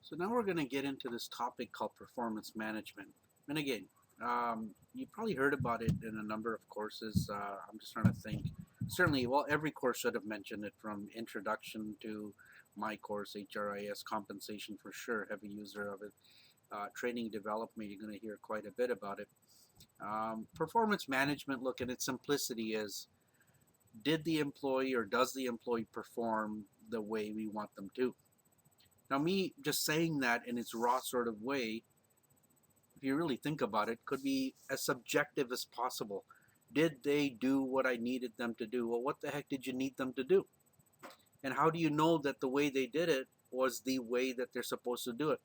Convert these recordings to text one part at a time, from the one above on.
So now we're going to get into this topic called performance management. And again, you probably heard about it in a number of courses. I'm just trying to think. Certainly, well, every course should have mentioned it from introduction to my course, HRIS, compensation for sure, heavy user of it. Training development, you're going to hear quite a bit about it. Performance management, look at its simplicity is, did the employee or does the employee perform the way we want them to? Now, me just saying that in its raw sort of way, if you really think about it, could be as subjective as possible. Did they do what I needed them to do? Well, what the heck did you need them to do? And how do you know that the way they did it was the way that they're supposed to do it?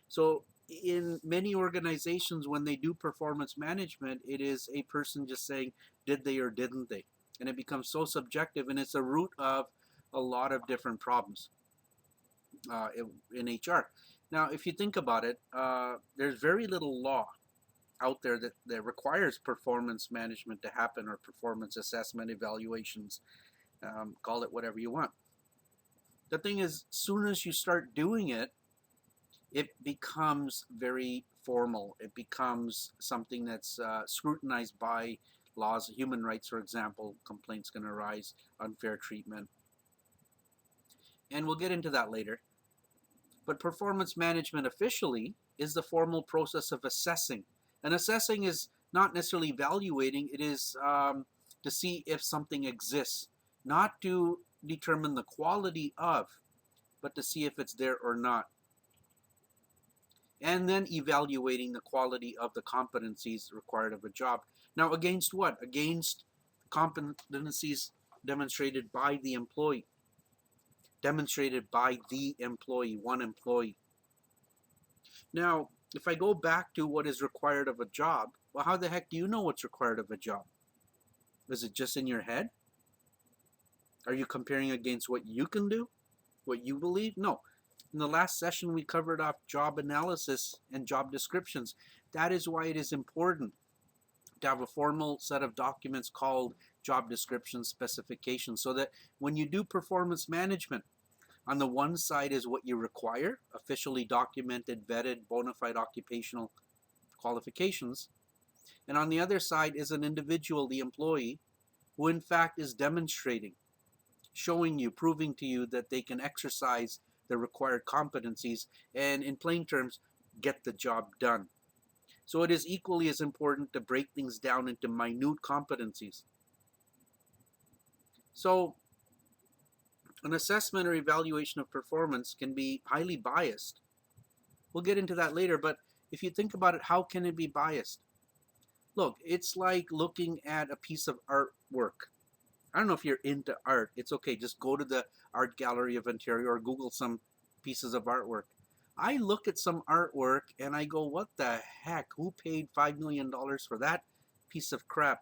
So, in many organizations, when they do performance management, it is a person just saying, did they or didn't they? And it becomes so subjective, and it's a root of a lot of different problems in HR. Now, if you think about it, there's very little law out there that requires performance management to happen, or performance assessment evaluations, call it whatever you want. The thing is, as soon as you start doing it, it becomes very formal. It becomes something that's scrutinized by laws, human rights, for example. Complaints can arise, unfair treatment. And we'll get into that later. But performance management officially is the formal process of assessing. And assessing is not necessarily evaluating, it is to see if something exists, not to determine the quality of, but to see if it's there or not. And then evaluating the quality of the competencies required of a job. Now, against what? Against competencies demonstrated by the employee. Demonstrated by the employee, one employee. Now, if I go back to what is required of a job, well, how the heck do you know what's required of a job? Is it just in your head? Are you comparing against what you can do? What you believe? No. In the last session, we covered off job analysis and job descriptions. That is why it is important to have a formal set of documents called job description specifications, so that when you do performance management, on the one side is what you require, officially documented, vetted, bona fide occupational qualifications. And on the other side is an individual, the employee, who in fact is demonstrating, showing you, proving to you that they can exercise the required competencies and, in plain terms, get the job done. So it is equally as important to break things down into minute competencies. So an assessment or evaluation of performance can be highly biased. We'll get into that later, but if you think about it, how can it be biased? Look, it's like looking at a piece of artwork. I don't know if you're into art. It's okay. Just go to the Art Gallery of Ontario or Google some pieces of artwork. I look at some artwork and I go, what the heck? Who paid $5 million for that piece of crap?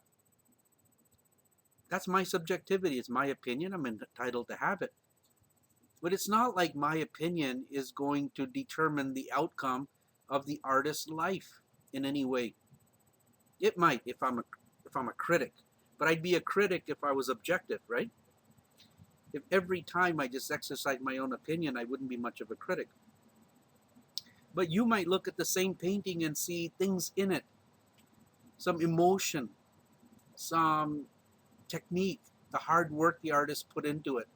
That's my subjectivity. It's my opinion. I'm entitled to have it. But it's not like my opinion is going to determine the outcome of the artist's life in any way. It might if I'm a critic. But I'd be a critic if I was objective, right? If every time I just exercise my own opinion, I wouldn't be much of a critic. But you might look at the same painting and see things in it, some emotion, some technique, the hard work the artist put into it,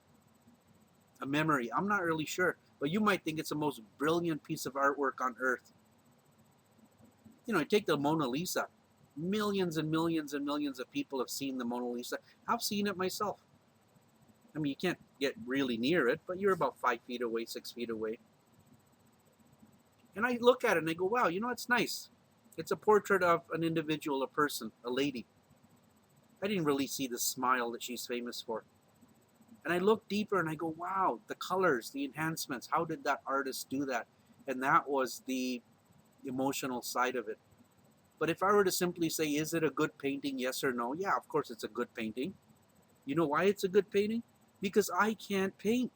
a memory. I'm not really sure, but you might think it's the most brilliant piece of artwork on earth. You know, take the Mona Lisa. Millions and millions and millions of people have seen the Mona Lisa. I've seen it myself. I mean, you can't get really near it, but you're about 5 feet away, 6 feet away. And I look at it and I go, wow, you know, it's nice. It's a portrait of an individual, a person, a lady. I didn't really see the smile that she's famous for. And I look deeper and I go, wow, the colors, the enhancements, how did that artist do that? And that was the emotional side of it. But if I were to simply say, is it a good painting, yes or no? Yeah, of course it's a good painting. You know why it's a good painting? Because I can't paint.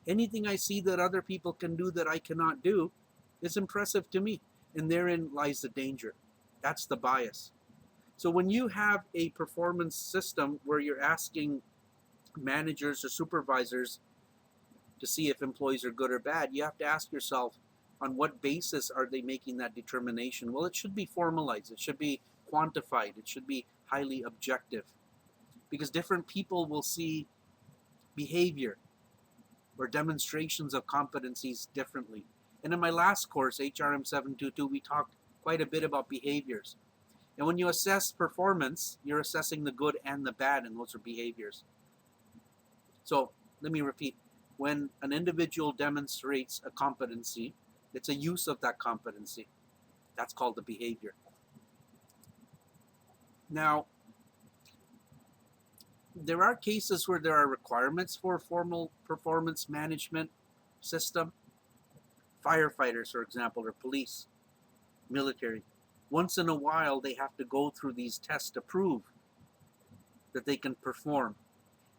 Anything I see that other people can do that I cannot do is impressive to me. And therein lies the danger. That's the bias. So when you have a performance system where you're asking managers or supervisors to see if employees are good or bad, you have to ask yourself, on what basis are they making that determination? Well, it should be formalized. It should be quantified. It should be highly objective, because different people will see behavior or demonstrations of competencies differently. And in my last course, HRM 722, we talked quite a bit about behaviors. And when you assess performance, you're assessing the good and the bad, and those are behaviors. So let me repeat. When an individual demonstrates a competency, it's a use of that competency. That's called the behavior. Now, there are cases where there are requirements for a formal performance management system. Firefighters, for example, or police, military. Once in a while, they have to go through these tests to prove that they can perform.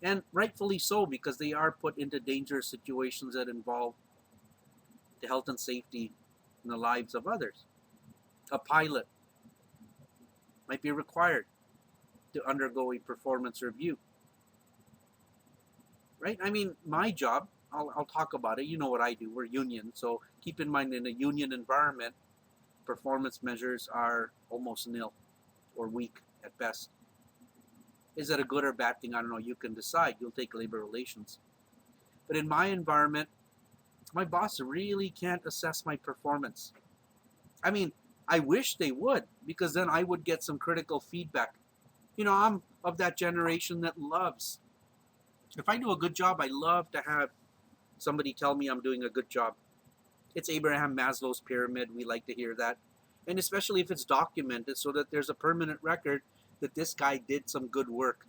And rightfully so, because they are put into dangerous situations that involve the health and safety and the lives of others. A pilot might be required to undergo a performance review. Right? I mean, my job, I'll talk about it. You know what I do. We're union. So keep in mind, in a union environment, performance measures are almost nil or weak at best. Is that a good or bad thing? I don't know. You can decide. You'll take labor relations. But in my environment, my boss really can't assess my performance. I mean, I wish they would, because then I would get some critical feedback. You know, I'm of that generation that loves. If I do a good job, I love to have somebody tell me I'm doing a good job. It's Abraham Maslow's pyramid. We like to hear that. And especially if it's documented so that there's a permanent record that this guy did some good work.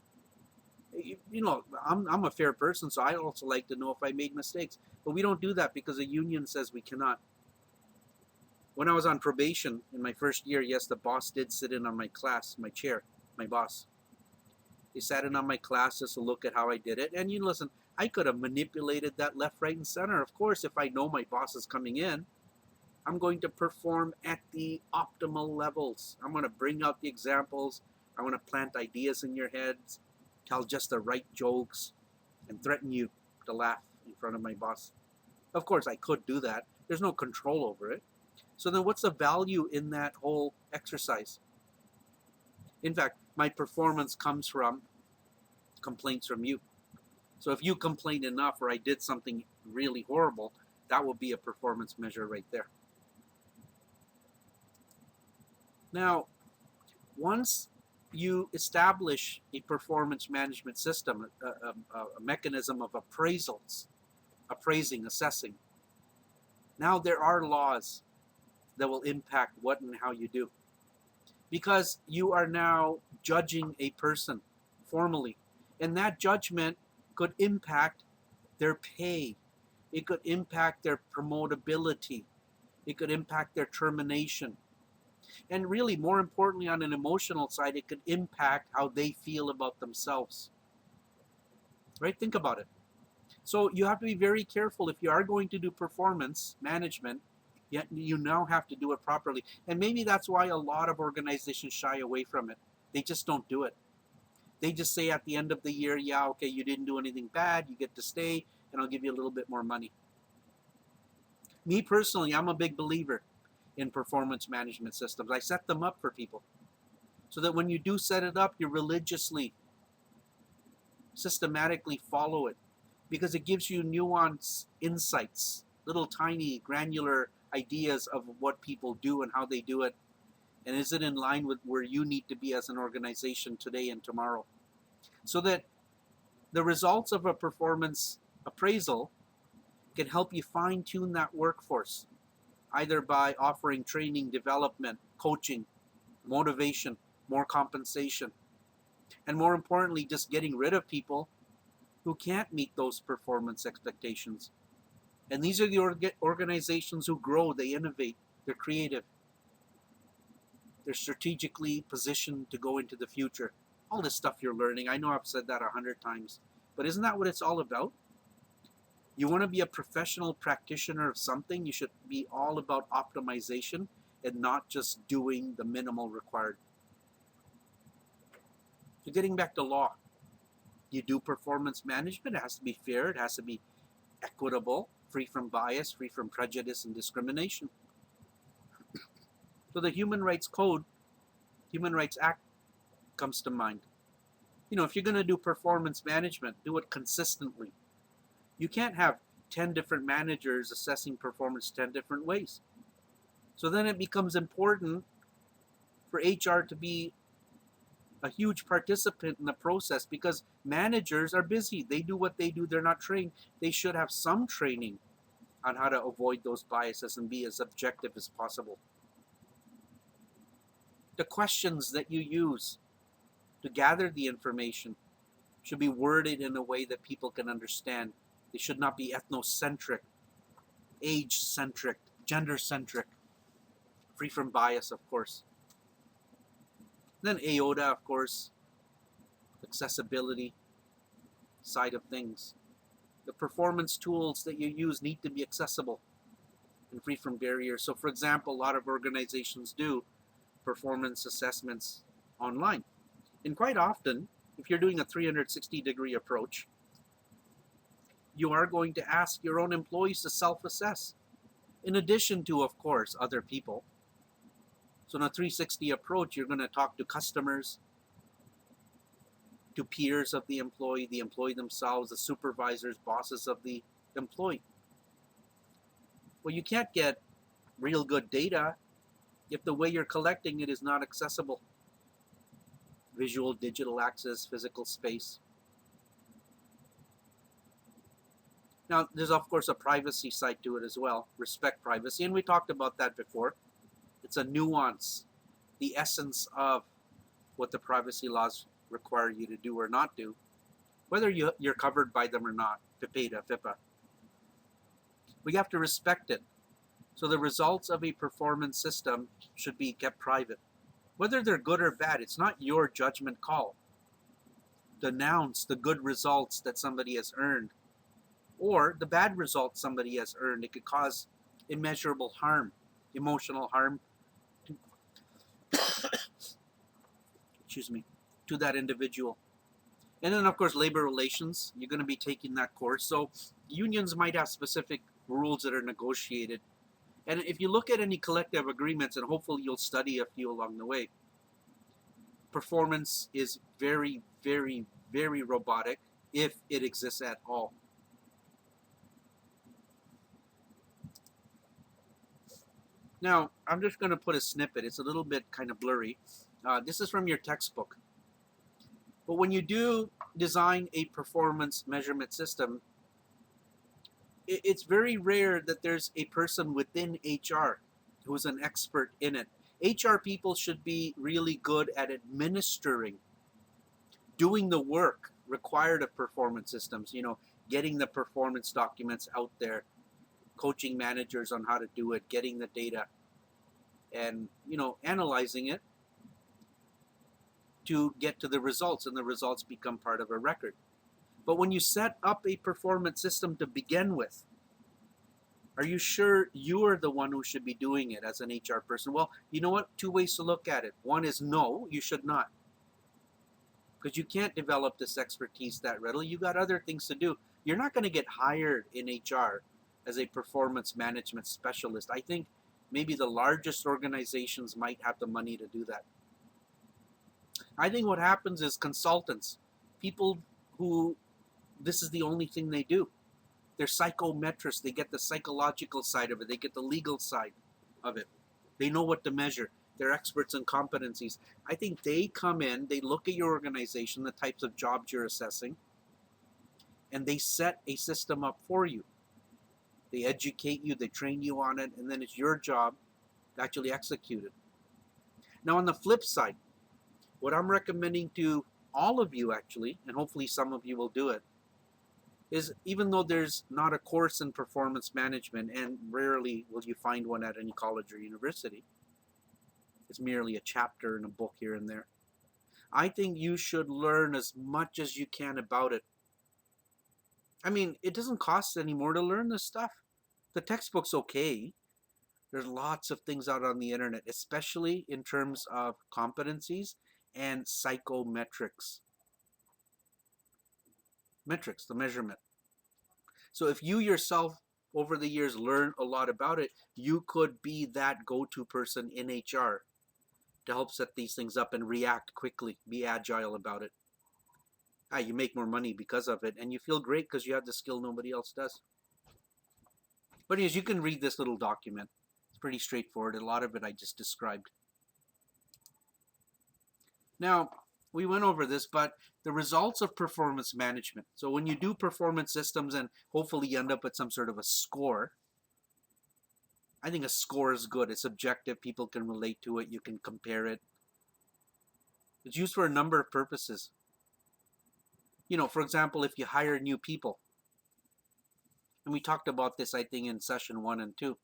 You know, I'm a fair person, so I also like to know if I made mistakes. But we don't do that because the union says we cannot. When I was on probation in my first year, yes, the boss did sit in on my class, my chair, my boss. He sat in on my class just to look at how I did it. And you listen, I could have manipulated that left, right, and center. Of course, if I know my boss is coming in, I'm going to perform at the optimal levels. I'm going to bring out the examples. I want to plant ideas in your heads, tell just the right jokes, and threaten you to laugh in front of my boss. Of course, I could do that. There's no control over it. So then what's the value in that whole exercise? In fact, my performance comes from complaints from you. So if you complain enough or I did something really horrible, that will be a performance measure right there. Now, once you establish a performance management system, a mechanism of appraisals, appraising, assessing, now there are laws that will impact what and how you do. Because you are now judging a person formally. And that judgment could impact their pay. It could impact their promotability. It could impact their termination. And really, more importantly, on an emotional side, it could impact how they feel about themselves. Right? Think about it. So you have to be very careful if you are going to do performance management. Yet you now have to do it properly. And maybe that's why a lot of organizations shy away from it. They just don't do it. They just say at the end of the year, yeah, okay, you didn't do anything bad, you get to stay, and I'll give you a little bit more money. Me personally, I'm a big believer in performance management systems. I set them up for people so that when you do set it up, you religiously, systematically follow it, because it gives you nuanced insights, little tiny granular ideas of what people do and how they do it, and is it in line with where you need to be as an organization today and tomorrow, so that the results of a performance appraisal can help you fine-tune that workforce, either by offering training, development, coaching, motivation, more compensation, and more importantly, just getting rid of people who can't meet those performance expectations. And these are the organizations who grow, they innovate, they're creative, they're strategically positioned to go into the future. All this stuff you're learning, I know I've said that 100 times, but isn't that what it's all about? You want to be a professional practitioner of something, you should be all about optimization and not just doing the minimal required. So getting back to law, you do performance management, it has to be fair, it has to be equitable, free from bias, free from prejudice and discrimination. So the Human Rights Code, Human Rights Act comes to mind. If you're going to do performance management, do it consistently. You can't have 10 different managers assessing performance 10 different ways. So then it becomes important for HR to be a huge participant in the process, because managers are busy. They do what they do. They're not trained. They should have some training on how to avoid those biases and be as objective as possible. The questions that you use to gather the information should be worded in a way that people can understand. They should not be ethnocentric, age-centric, gender-centric, free from bias, of course. Then AODA, of course, accessibility side of things. The performance tools that you use need to be accessible and free from barriers. So for example, a lot of organizations do performance assessments online. And quite often, if you're doing a 360-degree approach, you are going to ask your own employees to self-assess, in addition to, of course, other people. So in a 360 approach, you're going to talk to customers, to peers of the employee themselves, the supervisors, bosses of the employee. Well, you can't get real good data if the way you're collecting it is not accessible. Visual, digital access, physical space. Now, there's of course a privacy side to it as well. Respect privacy, and we talked about that before. It's a nuance, the essence of what the privacy laws require you to do or not do, whether you're covered by them or not, FIPEDA, FIPA. We have to respect it. So the results of a performance system should be kept private. Whether they're good or bad, it's not your judgment call to announce the good results that somebody has earned or the bad results somebody has earned. It could cause immeasurable harm, emotional harm to that individual. And then, of course, labor relations. You're going to be taking that course. So unions might have specific rules that are negotiated. And if you look at any collective agreements, and hopefully you'll study a few along the way, performance is very, very, very robotic, if it exists at all. Now, I'm just going to put a snippet. It's a little bit kind of blurry. This is from your textbook. But when you do design a performance measurement system, it's very rare that there's a person within HR who's an expert in it. HR people should be really good at administering, doing the work required of performance systems, getting the performance documents out there, coaching managers on how to do it, getting the data, and analyzing it to get to the results, and the results become part of a record. But when you set up a performance system to begin with, are you sure you are the one who should be doing it as an HR person? Well, you know what? Two ways to look at it. One is no, you should not. Because you can't develop this expertise that readily. You got other things to do. You're not going to get hired in HR as a performance management specialist. I think maybe the largest organizations might have the money to do that. I think what happens is consultants, people who this is the only thing they do. They're psychometrists. They get the psychological side of it. They get the legal side of it. They know what to measure. They're experts in competencies. I think they come in, they look at your organization, the types of jobs you're assessing, and they set a system up for you. They educate you, they train you on it, and then it's your job to actually execute it. Now on the flip side, what I'm recommending to all of you actually, and hopefully some of you will do it, is even though there's not a course in performance management, and rarely will you find one at any college or university, it's merely a chapter in a book here and there, I think you should learn as much as you can about it. I mean, it doesn't cost any more to learn this stuff. The textbook's okay. There's lots of things out on the internet, especially in terms of competencies and psychometrics. Metrics, the measurement. So if you yourself over the years learn a lot about it, you could be that go-to person in HR to help set these things up and react quickly, be agile about it. You make more money because of it, and you feel great because you have the skill nobody else does. But as you can read this little document, it's pretty straightforward. A lot of it I just described. Now, we went over this, but the results of performance management. So when you do performance systems and hopefully you end up with some sort of a score, I think a score is good. It's objective. People can relate to it. You can compare it. It's used for a number of purposes. For example, if you hire new people, and we talked about this, I think, in session 1 and 2,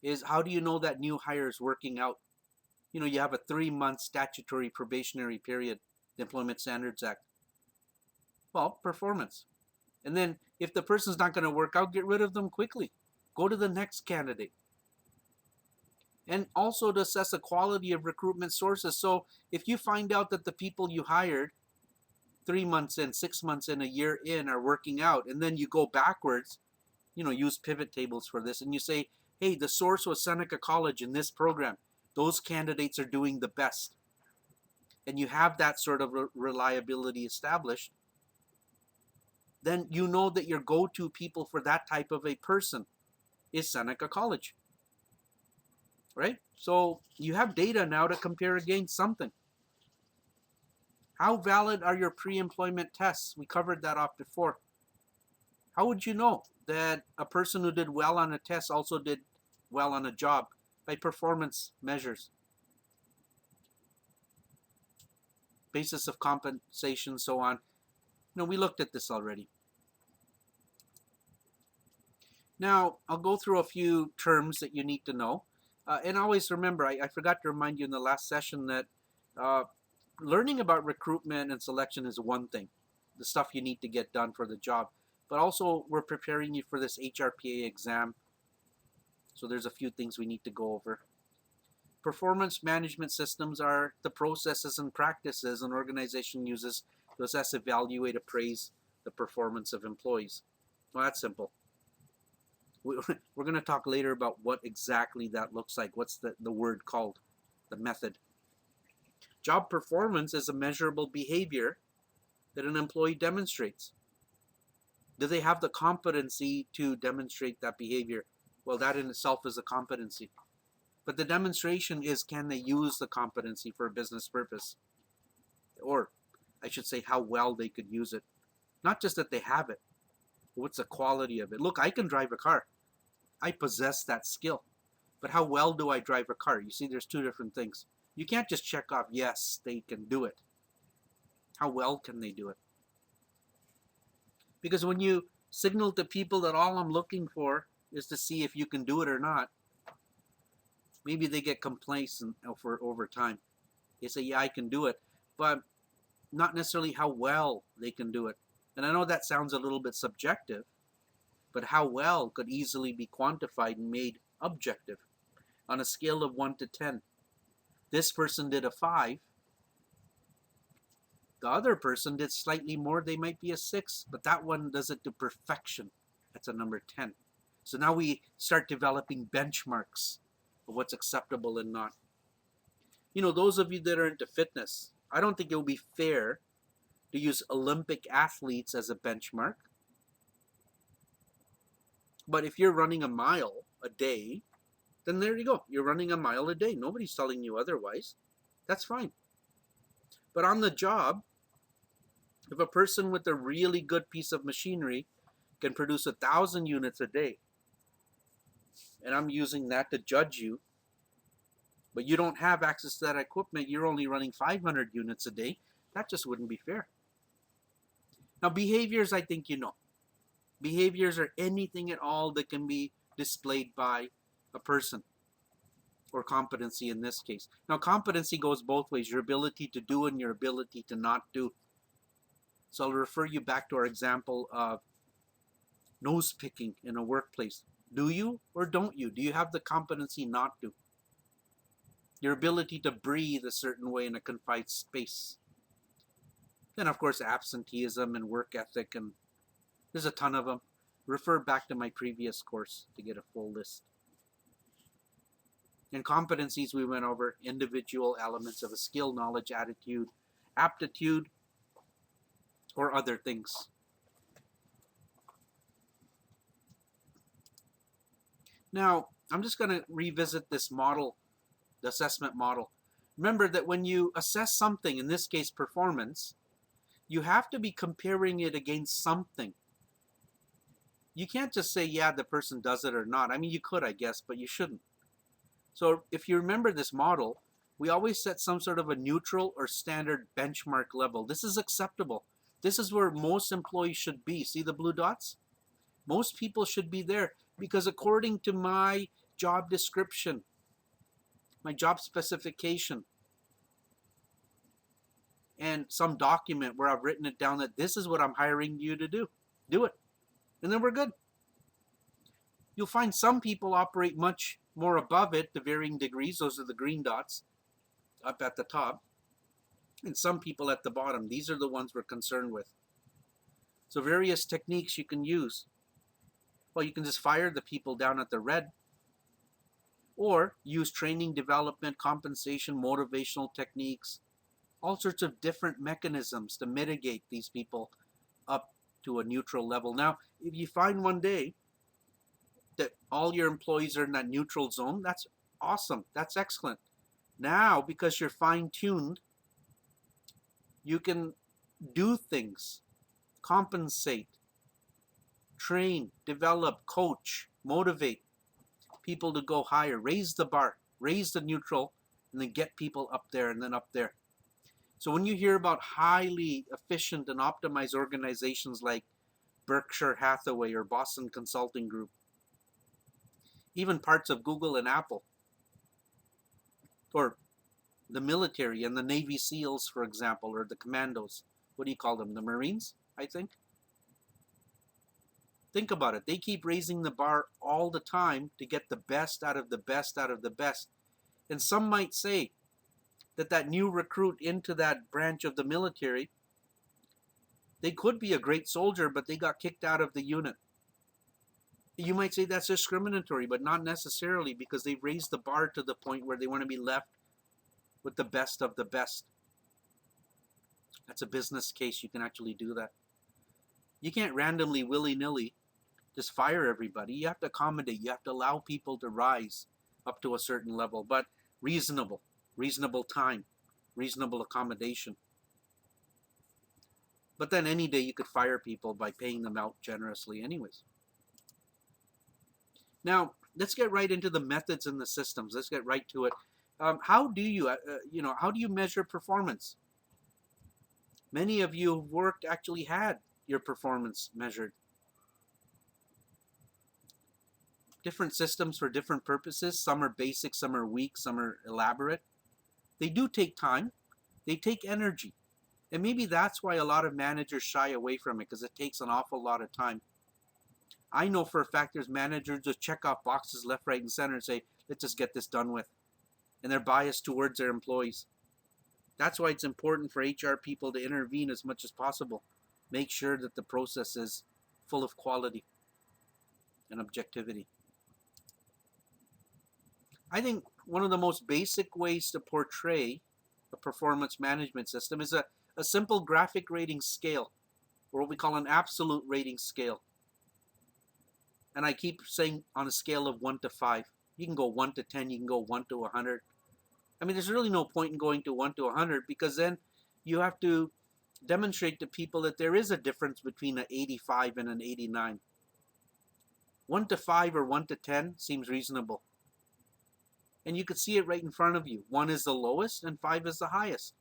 is how do you know that new hire is working out? You have a 3-month statutory probationary period, the Employment Standards Act. Well, performance. And then if the person's not going to work out, get rid of them quickly. Go to the next candidate. And also to assess the quality of recruitment sources. So if you find out that the people you hired 3 months in, 6 months in, a year in are working out, and then you go backwards, use pivot tables for this, and you say, hey, the source was Seneca College in this program. Those candidates are doing the best. And you have that sort of reliability established, then you know that your go-to people for that type of a person is Seneca College. Right? So you have data now to compare against something. How valid are your pre-employment tests? We covered that off before. How would you know that a person who did well on a test also did well on a job? By performance measures. Basis of compensation, so on. We looked at this already. Now, I'll go through a few terms that you need to know. And always remember, I forgot to remind you in the last session that learning about recruitment and selection is one thing, the stuff you need to get done for the job. But also, we're preparing you for this HRPA exam. So there's a few things we need to go over. Performance management systems are the processes and practices an organization uses to assess, evaluate, appraise the performance of employees. Well, that's simple. We're going to talk later about what exactly that looks like. What's the word called? The method. Job performance is a measurable behavior that an employee demonstrates. Do they have the competency to demonstrate that behavior? Well, that in itself is a competency. But the demonstration is, can they use the competency for a business purpose? Or, I should say, how well they could use it. Not just that they have it. What's the quality of it? Look, I can drive a car. I possess that skill. But how well do I drive a car? You see, there's two different things. You can't just check off, yes, they can do it. How well can they do it? Because when you signal to people that all I'm looking for is to see if you can do it or not, maybe they get complacent over time. They say, yeah, I can do it, but not necessarily how well they can do it. And I know that sounds a little bit subjective, but how well could easily be quantified and made objective. On a scale of 1 to 10, this person did a 5. The other person did slightly more. They might be a 6, but that one does it to perfection. That's a number 10. So now we start developing benchmarks of what's acceptable and not. Those of you that are into fitness, I don't think it would be fair to use Olympic athletes as a benchmark. But if you're running a mile a day, then there you go. You're running a mile a day. Nobody's telling you otherwise. That's fine. But on the job, if a person with a really good piece of machinery can produce 1,000 units a day, and I'm using that to judge you, but you don't have access to that equipment, you're only running 500 units a day, that just wouldn't be fair. Now, behaviors, I think you know. Behaviors are anything at all that can be displayed by a person, or competency in this case. Now, competency goes both ways, your ability to do and your ability to not do. So I'll refer you back to our example of nose picking in a workplace. Do you or don't you? Do you have the competency not to? Your ability to breathe a certain way in a confined space. Then, of course, absenteeism and work ethic, and there's a ton of them. Refer back to my previous course to get a full list. In competencies, we went over individual elements of a skill, knowledge, attitude, aptitude, or other things. Now, I'm just going to revisit this model, the assessment model. Remember that when you assess something, in this case performance, you have to be comparing it against something. You can't just say, yeah, the person does it or not. I mean, you could, I guess, but you shouldn't. So if you remember this model, we always set some sort of a neutral or standard benchmark level. This is acceptable. This is where most employees should be. See the blue dots? Most people should be there because according to my job description, my job specification, and some document where I've written it down that this is what I'm hiring you to do. Do it. And then we're good. You'll find some people operate much more above it to varying degrees. Those are the green dots up at the top. And some people at the bottom. These are the ones we're concerned with. So various techniques you can use. Well, you can just fire the people down at the red, or use training, development, compensation, motivational techniques, all sorts of different mechanisms to mitigate these people up to a neutral level. Now, if you find one day that all your employees are in that neutral zone, that's awesome. That's excellent. Now, because you're fine-tuned, you can do things, compensate, train, develop, coach, motivate people to go higher, raise the bar, raise the neutral, and then get people up there and then up there. So when you hear about highly efficient and optimized organizations like Berkshire Hathaway or Boston Consulting Group, even parts of Google and Apple, or the military and the Navy SEALs, for example, or the commandos, what do you call them? The Marines, I think. Think about it. They keep raising the bar all the time to get the best out of the best out of the best. And some might say that that new recruit into that branch of the military, they could be a great soldier, but they got kicked out of the unit. You might say that's discriminatory, but not necessarily, because they've raised the bar to the point where they want to be left with the best of the best. That's a business case. You can actually do that. You can't randomly, willy-nilly, just fire everybody. You have to accommodate. You have to allow people to rise up to a certain level, but reasonable time, reasonable accommodation. But then any day you could fire people by paying them out generously anyways. Now, let's get right into the methods and the systems. Let's get right to it. How do you measure performance? Many of you who've worked actually had your performance measured. Different systems for different purposes. Some are basic, some are weak, some are elaborate. They do take time. They take energy. And maybe that's why a lot of managers shy away from it, because it takes an awful lot of time. I know for a fact there's managers just check off boxes left, right, and center and say, let's just get this done with. And they're biased towards their employees. That's why it's important for HR people to intervene as much as possible. Make sure that the process is full of quality and objectivity. I think one of the most basic ways to portray a performance management system is a simple graphic rating scale, or what we call an absolute rating scale. And I keep saying on a scale of 1 to 5. You can go 1 to 10, you can go 1 to 100. I mean, there's really no point in going to 1 to 100, because then you have to demonstrate to people that there is a difference between an 85 and an 89. 1 to 5 or 1 to 10 seems reasonable. And you could see it right in front of you. 1 is the lowest and 5 is the highest.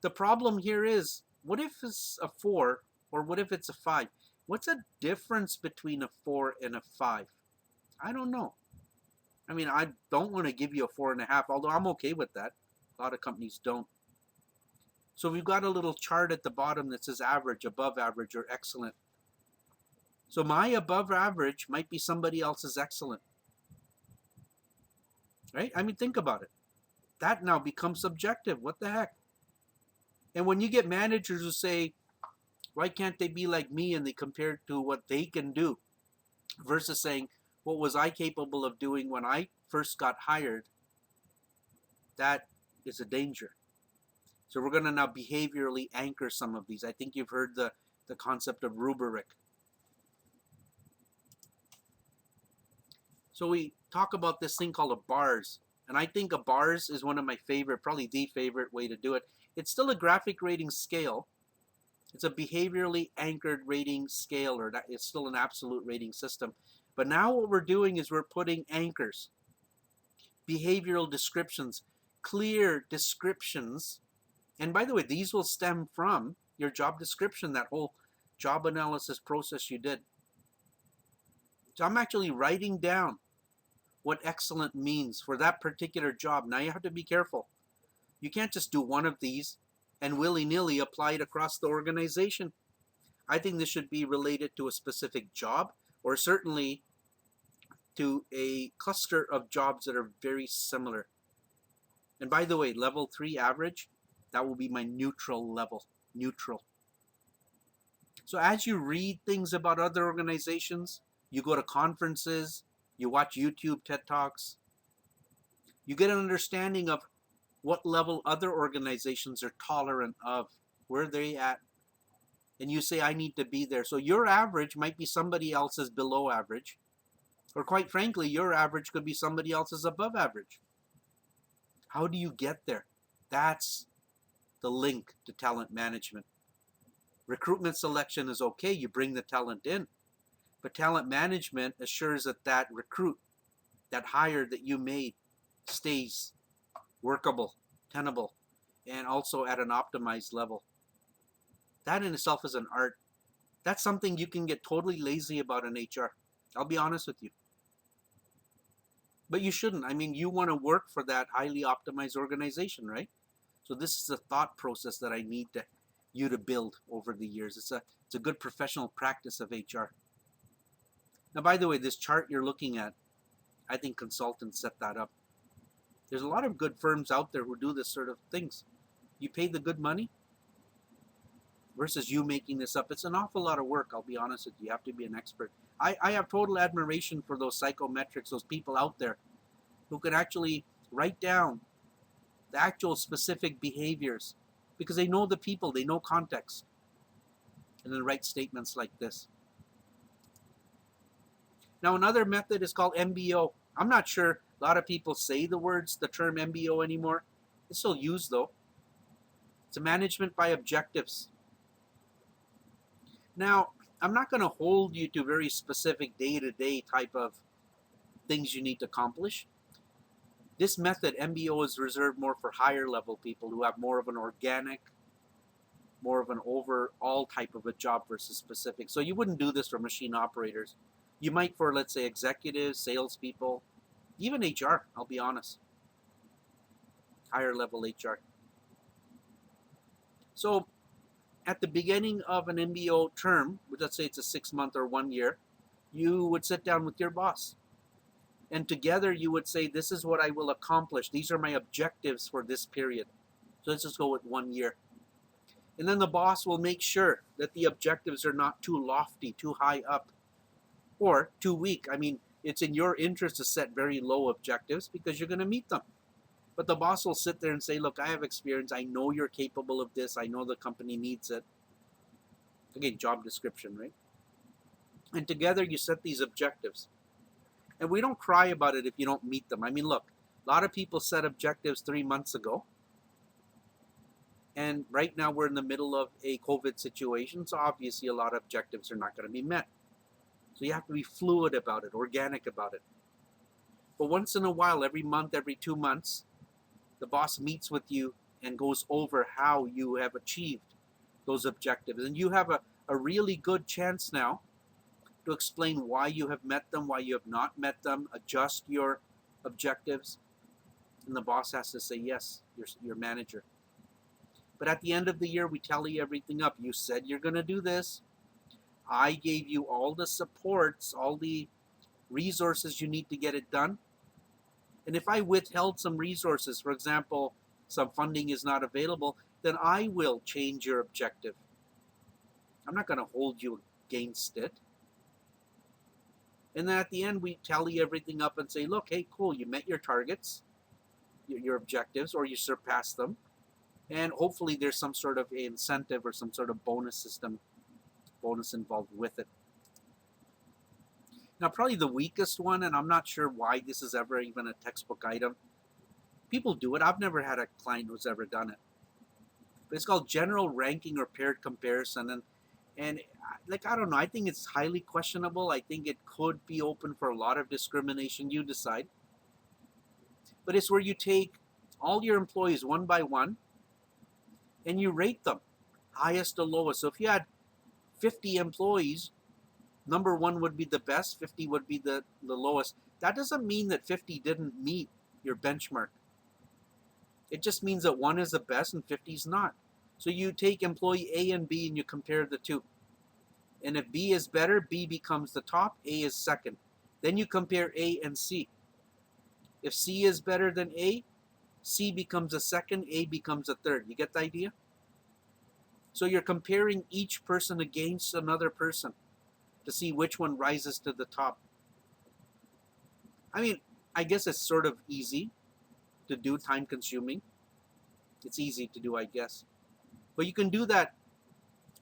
The problem here is, what if it's a 4 or what if it's a 5? What's the difference between a 4 and a 5? I don't know. I mean, I don't want to give you a 4.5, although I'm okay with that. A lot of companies don't. So we've got a little chart at the bottom that says average, above average, or excellent. So my above average might be somebody else's excellent. Right? I mean, think about it. That now becomes subjective. What the heck? And when you get managers who say, Why can't they be like me and they compare to what they can do versus saying, what was I capable of doing when I first got hired? That is a danger. So we're going to now behaviorally anchor some of these. I think you've heard the concept of rubric. So we talk about this thing called a bars. And I think a bars is one of my favorite, probably the favorite way to do it. It's still a graphic rating scale. It's a behaviorally anchored rating scale, or that it's still an absolute rating system. But now what we're doing is we're putting anchors, behavioral descriptions, clear descriptions. And by the way, these will stem from your job description, that whole job analysis process you did. So I'm actually writing down what excellent means for that particular job. Now you have to be careful. You can't just do one of these and willy-nilly apply it across the organization. I think this should be related to a specific job, or certainly to a cluster of jobs that are very similar. And by the way, level 3 average, that will be my neutral level, neutral. So as you read things about other organizations, you go to conferences, you watch YouTube TED Talks, you get an understanding of what level other organizations are tolerant of, where they're at, and you say, I need to be there. So your average might be somebody else's below average, or quite frankly, your average could be somebody else's above average. How do you get there? That's the link to talent management. Recruitment selection is okay, you bring the talent in, but talent management assures that that recruit, that hire that you made, stays workable, tenable, and also at an optimized level. That in itself is an art. That's something you can get totally lazy about in HR. I'll be honest with you. But you shouldn't. I mean, you want to work for that highly optimized organization, right? So this is a thought process that I need you to build over the years. It's a good professional practice of HR. Now, by the way, this chart you're looking at, I think consultants set that up. There's a lot of good firms out there who do this sort of things. You pay the good money versus you making this up. It's an awful lot of work, I'll be honest with you. You have to be an expert. I have total admiration for those psychometrics, those people out there who can actually write down the actual specific behaviors because they know the people, they know context, and then write statements like this. Now, another method is called MBO. I'm not sure a lot of people say the term MBO anymore. It's still used though. It's a management by objectives. Now, I'm not going to hold you to very specific day-to-day type of things you need to accomplish. This method, MBO, is reserved more for higher level people who have more of an organic, more of an overall type of a job versus specific. So you wouldn't do this for machine operators. You might for, let's say, executives, salespeople, even HR, I'll be honest. Higher level HR. So at the beginning of an MBO term, let's say it's a 6 month or 1 year, you would sit down with your boss. And together you would say, this is what I will accomplish. These are my objectives for this period. So let's just go with 1 year. And then the boss will make sure that the objectives are not too lofty, too high up, or too weak. I mean, it's in your interest to set very low objectives because you're going to meet them. But the boss will sit there and say, look, I have experience. I know you're capable of this. I know the company needs it. Again, job description, right? And together you set these objectives. And we don't cry about it if you don't meet them. I mean, look, a lot of people set objectives 3 months ago. And right now we're in the middle of a COVID situation. So obviously a lot of objectives are not going to be met. So you have to be fluid about it, organic about it. But once in a while, every month, every 2 months, the boss meets with you and goes over how you have achieved those objectives. And you have a really good chance now to explain why you have met them, why you have not met them, adjust your objectives. And the boss has to say, yes, your manager. But at the end of the year, we tally everything up. You said you're going to do this. I gave you all the supports, all the resources you need to get it done. And if I withheld some resources, for example, some funding is not available, then I will change your objective. I'm not going to hold you against it. And then at the end, we tally everything up and say, look, hey, cool, you met your targets, your objectives, or you surpassed them. And hopefully there's some sort of incentive or some sort of bonus involved with it. Now, probably the weakest one, and I'm not sure why this is ever even a textbook item. People do it. I've never had a client who's ever done it. But it's called general ranking or paired comparison. And like, I don't know, I think it's highly questionable. I think it could be open for a lot of discrimination. You decide. But it's where you take all your employees one by one and you rate them highest to lowest. So if you had 50 employees, number 1 would be the best, 50 would be the lowest. That doesn't mean that 50 didn't meet your benchmark. It just means that 1 is the best and 50 is not. So you take employee A and B and you compare the two. And if B is better, B becomes the top, A is second. Then you compare A and C. If C is better than A, C becomes a second, A becomes a third. You get the idea? So you're comparing each person against another person to see which one rises to the top. I mean, I guess it's sort of easy to do, time consuming. It's easy to do, I guess. But you can do that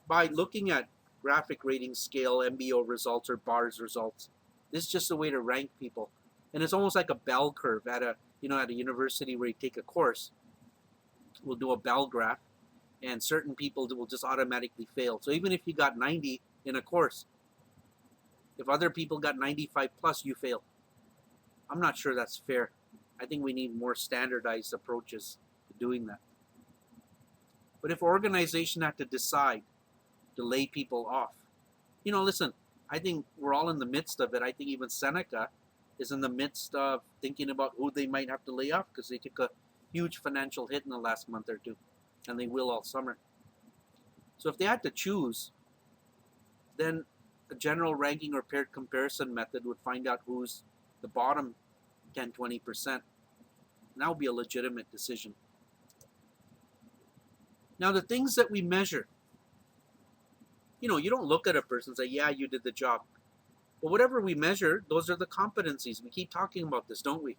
by looking at graphic rating scale, MBO results, or BARS results. This is just a way to rank people. And it's almost like a bell curve at a university where you take a course. We'll do a bell graph, and certain people will just automatically fail. So even if you got 90 in a course, if other people got 95 plus, you fail. I'm not sure that's fair. I think we need more standardized approaches to doing that. But if organization had to decide to lay people off, listen, I think we're all in the midst of it. I think even Seneca is in the midst of thinking about who they might have to lay off because they took a huge financial hit in the last month or two, and they will all summer. So if they had to choose, then a general ranking or paired comparison method would find out who's the bottom 10-20%. And that would be a legitimate decision. Now, the things that we measure, you don't look at a person and say, yeah, you did the job. But whatever we measure, those are the competencies. We keep talking about this, don't we?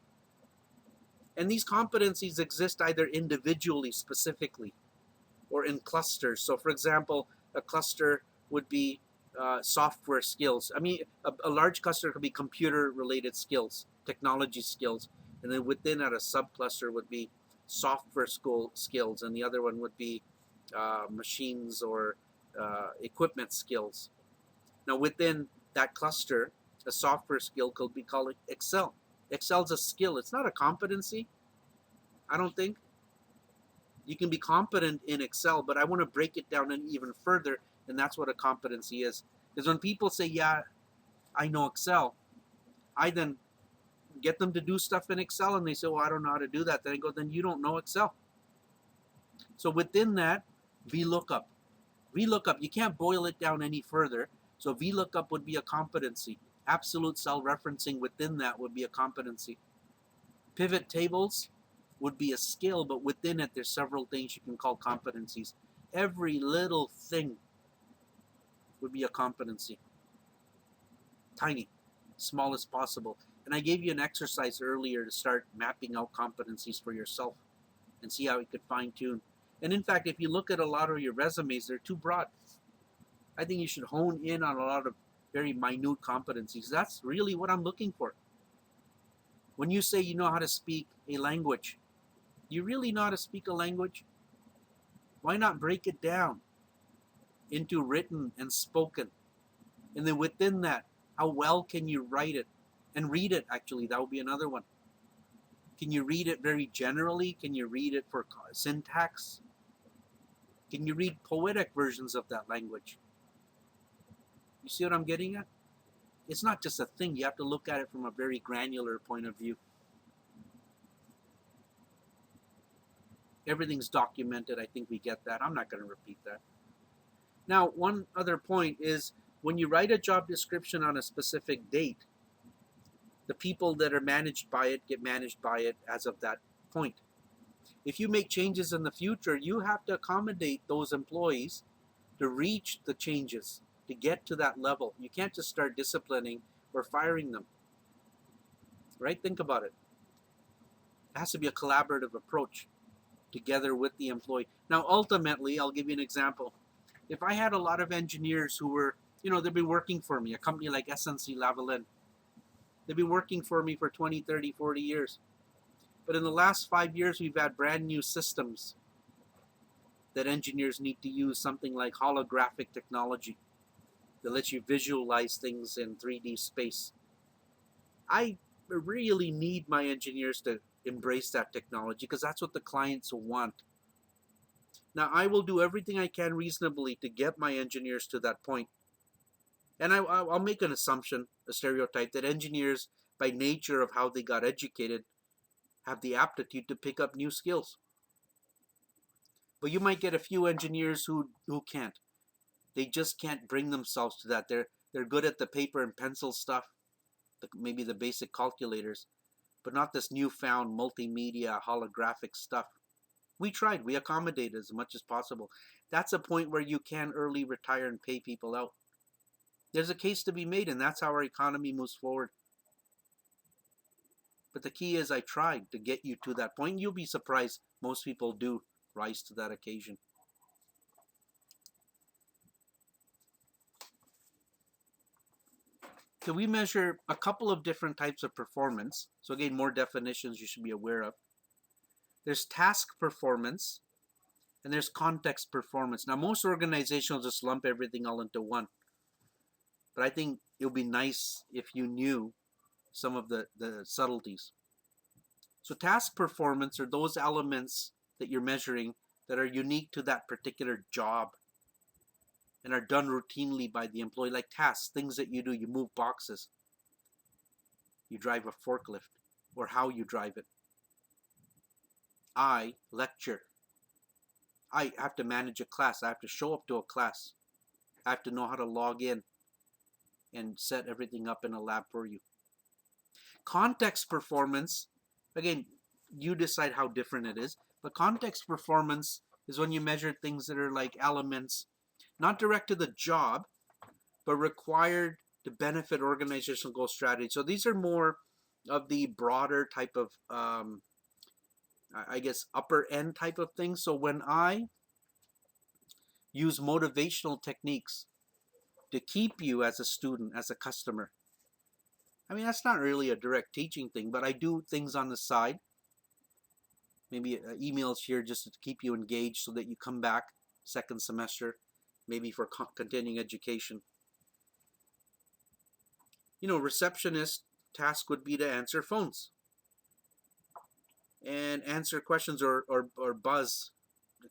And these competencies exist either individually, specifically, or in clusters. So, for example, a cluster would be software skills. I mean, a large cluster could be computer-related skills, technology skills. And then within that, a subcluster would be software skills, and the other one would be machines or equipment skills. Now, within that cluster, a software skill could be called Excel. Excel's a skill. It's not a competency, I don't think. You can be competent in Excel, but I want to break it down even further, and that's what a competency is. Because when people say, yeah, I know Excel, I then get them to do stuff in Excel, and they say, well, I don't know how to do that. Then I go, then you don't know Excel. So within that, VLOOKUP. VLOOKUP, you can't boil it down any further. So VLOOKUP would be a competency. Absolute cell referencing within that would be a competency. Pivot tables would be a skill, but within it, there's several things you can call competencies. Every little thing would be a competency. Tiny, small as possible. And I gave you an exercise earlier to start mapping out competencies for yourself and see how you could fine tune. And in fact, if you look at a lot of your resumes, they're too broad. I think you should hone in on a lot of very minute competencies. That's really what I'm looking for. When you say you know how to speak a language, you really know how to speak a language? Why not break it down into written and spoken? And then within that, how well can you write it? And read it, actually, that would be another one. Can you read it very generally? Can you read it for syntax? Can you read poetic versions of that language? You see what I'm getting at? It's not just a thing. You have to look at it from a very granular point of view. Everything's documented. I think we get that. I'm not going to repeat that. Now, one other point is when you write a job description on a specific date, the people that are managed by it get managed by it as of that point. If you make changes in the future, you have to accommodate those employees to reach the changes, to get to that level. You can't just start disciplining or firing them, right? Think about it. It has to be a collaborative approach together with the employee. Now, ultimately, I'll give you an example. If I had a lot of engineers who were, they've been working for me, a company like SNC Lavalin, they've been working for me for 20, 30, 40 years. But in the last 5 years, we've had brand new systems that engineers need to use, something like holographic technology that lets you visualize things in 3D space. I really need my engineers to embrace that technology because that's what the clients want. Now, I will do everything I can reasonably to get my engineers to that point. And I'll make an assumption, a stereotype, that engineers, by nature of how they got educated, have the aptitude to pick up new skills. But you might get a few engineers who can't. They just can't bring themselves to that. They're good at the paper and pencil stuff, maybe the basic calculators, but not this newfound multimedia holographic stuff. We tried. We accommodated as much as possible. That's a point where you can early retire and pay people out. There's a case to be made, and that's how our economy moves forward. But the key is I tried to get you to that point. You'll be surprised most people do rise to that occasion. So we measure a couple of different types of performance. So again, more definitions you should be aware of. There's task performance and there's context performance. Now, most organizations just lump everything all into one. But I think it would be nice if you knew some of the subtleties. So task performance are those elements that you're measuring that are unique to that particular job and are done routinely by the employee, like tasks, things that you do. You move boxes, you drive a forklift, or how you drive it. I lecture. I have to manage a class. I have to show up to a class. I have to know how to log in and set everything up in a lab for you. Context performance, again, you decide how different it is, but context performance is when you measure things that are like elements, not direct to the job, but required to benefit organizational goal strategy. So these are more of the broader type of, I guess, upper end type of things. So when I use motivational techniques to keep you as a student, as a customer, I mean, that's not really a direct teaching thing, but I do things on the side. Maybe emails here just to keep you engaged so that you come back second semester, maybe for continuing education. Receptionist task would be to answer phones and answer questions or buzz,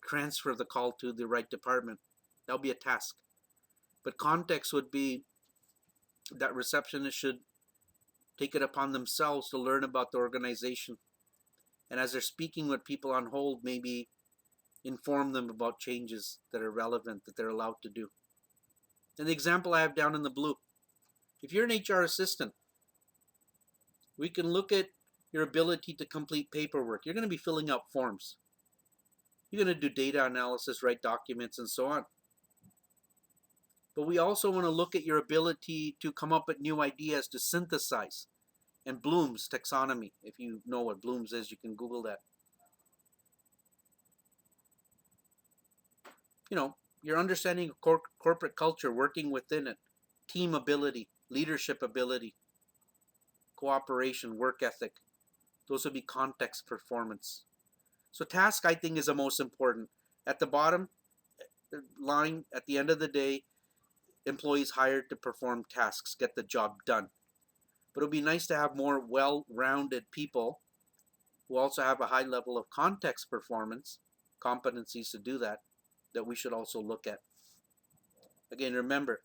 transfer the call to the right department. That'll be a task. But context would be that receptionists should take it upon themselves to learn about the organization. And as they're speaking with people on hold, maybe inform them about changes that are relevant that they're allowed to do. And the example I have down in the blue, if you're an HR assistant, we can look at your ability to complete paperwork. You're going to be filling out forms. You're going to do data analysis, write documents, and so on. But we also want to look at your ability to come up with new ideas, to synthesize. And Bloom's taxonomy, if you know what Bloom's is, you can Google that. Your understanding of corporate culture, working within it, team ability, leadership ability, cooperation, work ethic. Those would be context performance. So task, I think, is the most important. At the bottom line, at the end of the day, employees hired to perform tasks, get the job done. But it would be nice to have more well-rounded people who also have a high level of context performance, competencies to do that we should also look at. Again, remember,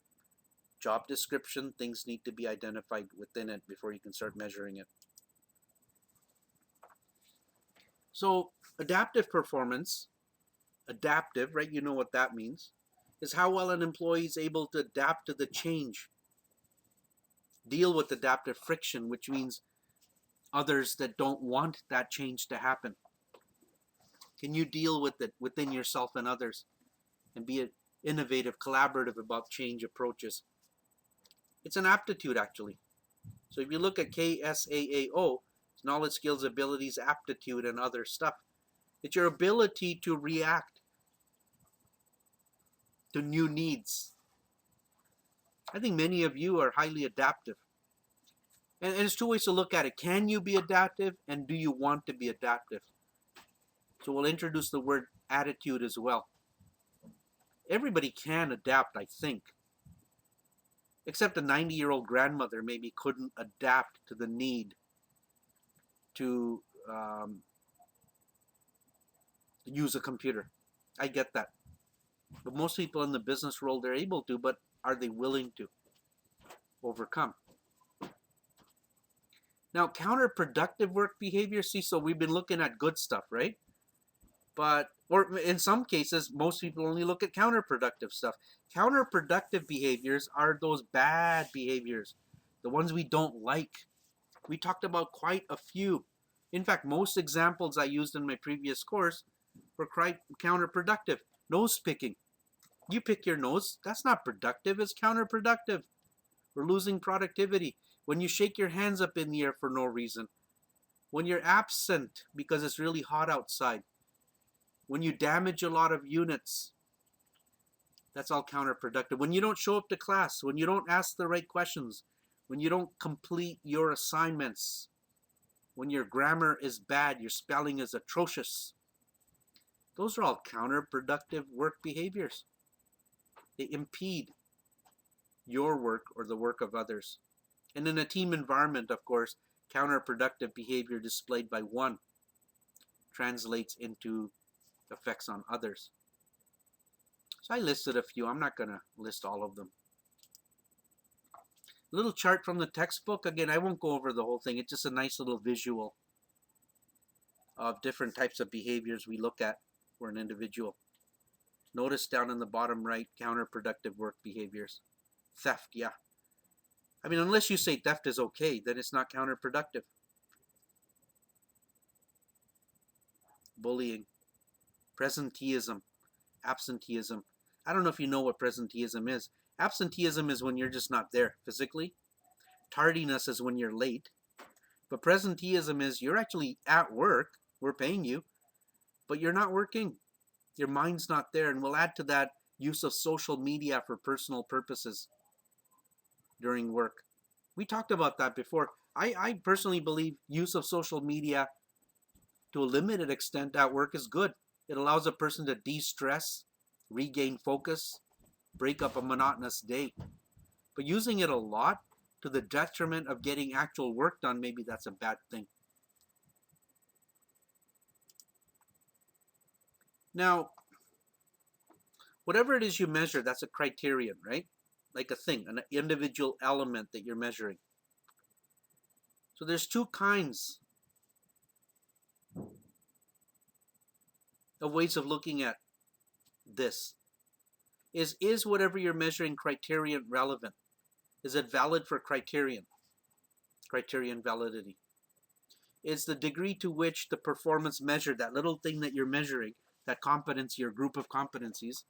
job description, things need to be identified within it before you can start measuring it. So adaptive performance, adaptive, right? You know what that means, is how well an employee is able to adapt to the change. Deal with adaptive friction, which means others that don't want that change to happen. Can you deal with it within yourself and others and be innovative, collaborative about change approaches. It's an aptitude, actually. So if you look at KSAAO, it's knowledge, skills, abilities, aptitude, and other stuff. It's your ability to react to new needs. I think many of you are highly adaptive. And there's two ways to look at it. Can you be adaptive, and do you want to be adaptive? So we'll introduce the word attitude as well. Everybody can adapt, I think. Except a 90-year-old grandmother maybe couldn't adapt to the need to use a computer. I get that. But most people in the business world are able to, but are they willing to overcome? Now, counterproductive work behavior, see, so we've been looking at good stuff, right? But, or in some cases, most people only look at counterproductive stuff. Counterproductive behaviors are those bad behaviors, the ones we don't like. We talked about quite a few. In fact, most examples I used in my previous course were quite counterproductive. Nose picking. You pick your nose, that's not productive, it's counterproductive. We're losing productivity. When you shake your hands up in the air for no reason. When you're absent because it's really hot outside. When you damage a lot of units. That's all counterproductive. When you don't show up to class, when you don't ask the right questions, when you don't complete your assignments, when your grammar is bad, your spelling is atrocious. Those are all counterproductive work behaviors. They impede your work or the work of others. And in a team environment, of course, counterproductive behavior displayed by one translates into effects on others. So I listed a few. I'm not going to list all of them. A little chart from the textbook. Again, I won't go over the whole thing. It's just a nice little visual of different types of behaviors we look at for an individual. Notice down in the bottom right, counterproductive work behaviors. Theft, yeah. I mean, unless you say theft is okay, then it's not counterproductive. Bullying. Presenteeism. Absenteeism. I don't know if you know what presenteeism is. Absenteeism is when you're just not there physically. Tardiness is when you're late. But presenteeism is you're actually at work. We're paying you. But you're not working. Your mind's not there. And we'll add to that use of social media for personal purposes during work. We talked about that before. I personally believe use of social media to a limited extent at work is good. It allows a person to de-stress, regain focus, break up a monotonous day. But using it a lot to the detriment of getting actual work done, maybe that's a bad thing. Now, whatever it is you measure, that's a criterion, right? Like a thing, an individual element that you're measuring. So there's two kinds of ways of looking at this. Is whatever you're measuring criterion relevant? Is it valid for criterion validity? Is the degree to which the performance measured, that little thing that you're measuring, that competency or group of competencies,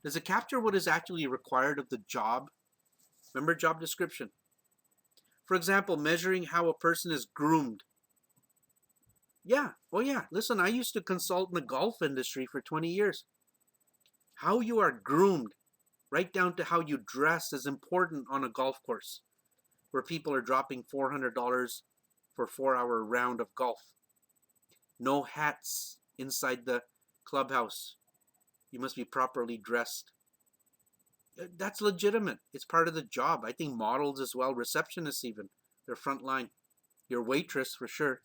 does it capture what is actually required of the job? Remember job description. For example, measuring how a person is groomed. Yeah, oh yeah, listen, I used to consult in the golf industry for 20 years. How you are groomed, right down to how you dress, is important on a golf course where people are dropping $400 for a 4-hour round of golf. No hats inside the clubhouse. You must be properly dressed. That's legitimate. It's part of the job. I think models as well, receptionists even, they're front line. Your waitress for sure.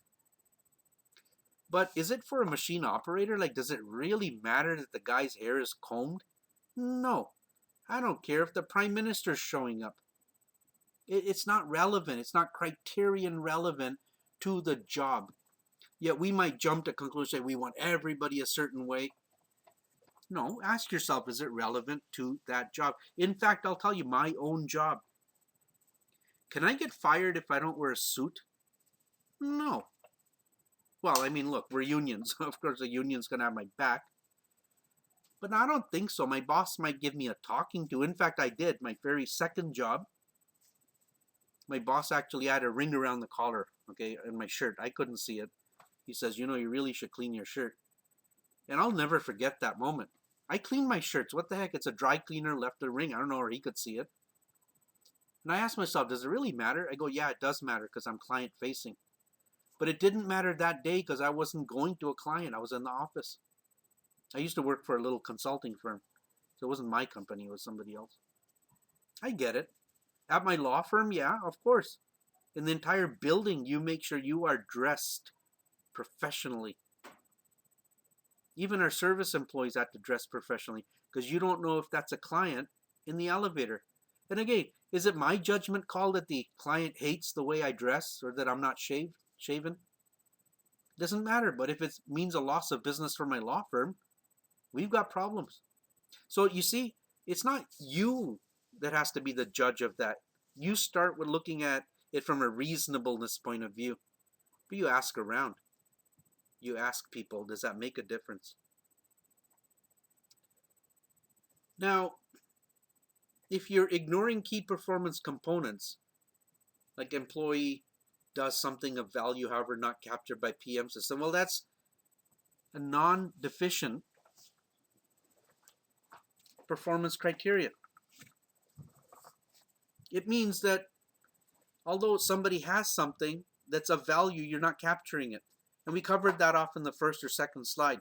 But is it for a machine operator? Like, does it really matter that the guy's hair is combed? No. I don't care if the prime minister's showing up. It's not relevant. It's not criterion relevant to the job. Yet we might jump to conclusion we want everybody a certain way. No, ask yourself, is it relevant to that job? In fact, I'll tell you, my own job. Can I get fired if I don't wear a suit? No. Well, I mean, look, we're unions. Of course, the union's going to have my back. But I don't think so. My boss might give me a talking to. In fact, I did. My very second job, my boss actually had a ring around the collar, okay, in my shirt. I couldn't see it. He says, you know, you really should clean your shirt. And I'll never forget that moment. I cleaned my shirts. What the heck? It's a dry cleaner left a ring. I don't know where he could see it. And I asked myself, does it really matter? I go, yeah, it does matter because I'm client facing. But it didn't matter that day because I wasn't going to a client. I was in the office. I used to work for a little consulting firm. So it wasn't my company, it was somebody else. I get it. At my law firm, yeah, of course. In the entire building, you make sure you are dressed professionally. Even our service employees have to dress professionally because you don't know if that's a client in the elevator. And again, is it my judgment call that the client hates the way I dress or that I'm not shaven? Doesn't matter. But if it means a loss of business for my law firm, we've got problems. So you see, it's not you that has to be the judge of that. You start with looking at it from a reasonableness point of view. But you ask around. You ask people, does that make a difference? Now, if you're ignoring key performance components, like employee does something of value, however not captured by PM system, well, that's a non-deficient performance criteria. It means that although somebody has something that's of value, you're not capturing it. And we covered that off in the first or second slide.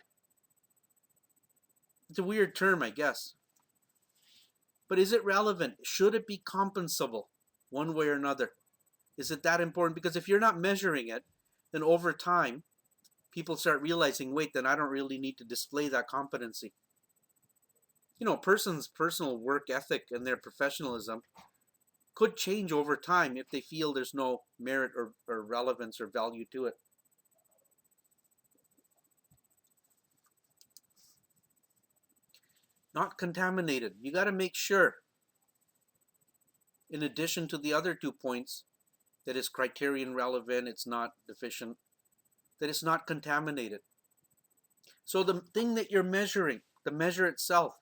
It's a weird term, I guess. But is it relevant? Should it be compensable one way or another? Is it that important? Because if you're not measuring it, then over time, people start realizing, wait, then I don't really need to display that competency. You know, a person's personal work ethic and their professionalism could change over time if they feel there's no merit or relevance or value to it. Not contaminated. You got to make sure, in addition to the other 2 points, that it's criterion relevant, it's not deficient, that it's not contaminated. So the thing that you're measuring, the measure itself,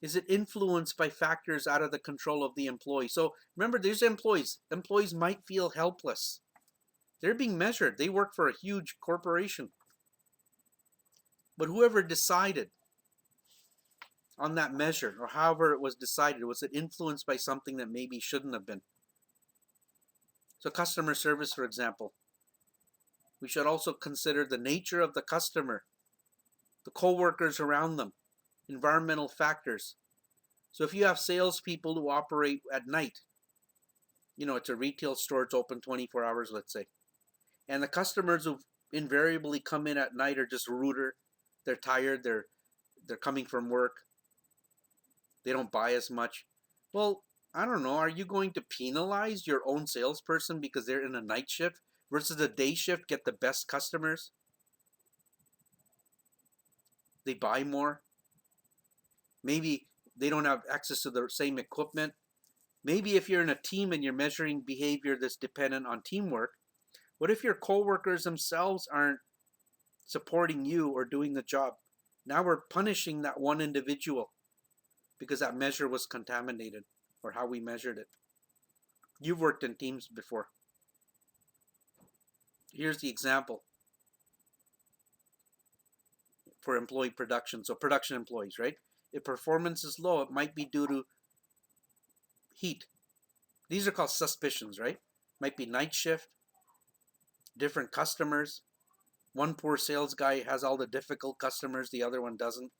is it influenced by factors out of the control of the employee? So remember, there's employees. Employees might feel helpless. They're being measured. They work for a huge corporation. But whoever decided on that measure, or however it was decided, was it influenced by something that maybe shouldn't have been? So customer service, for example, we should also consider the nature of the customer, the co-workers around them, environmental factors. So if you have salespeople who operate at night, you know, it's a retail store, it's open 24 hours, let's say, and the customers who invariably come in at night are just ruder, they're tired, they're coming from work, they don't buy as much. Well, I don't know, are you going to penalize your own salesperson because they're in a night shift versus a day shift, get the best customers? They buy more. Maybe they don't have access to the same equipment. Maybe if you're in a team and you're measuring behavior that's dependent on teamwork, what if your coworkers themselves aren't supporting you or doing the job? Now we're punishing that one individual because that measure was contaminated, or how we measured it. You've worked in teams before. Here's the example for employee production. So production employees, right? If performance is low, it might be due to heat. These are called suspicions, right? Might be night shift, different customers. One poor sales guy has all the difficult customers, the other one doesn't.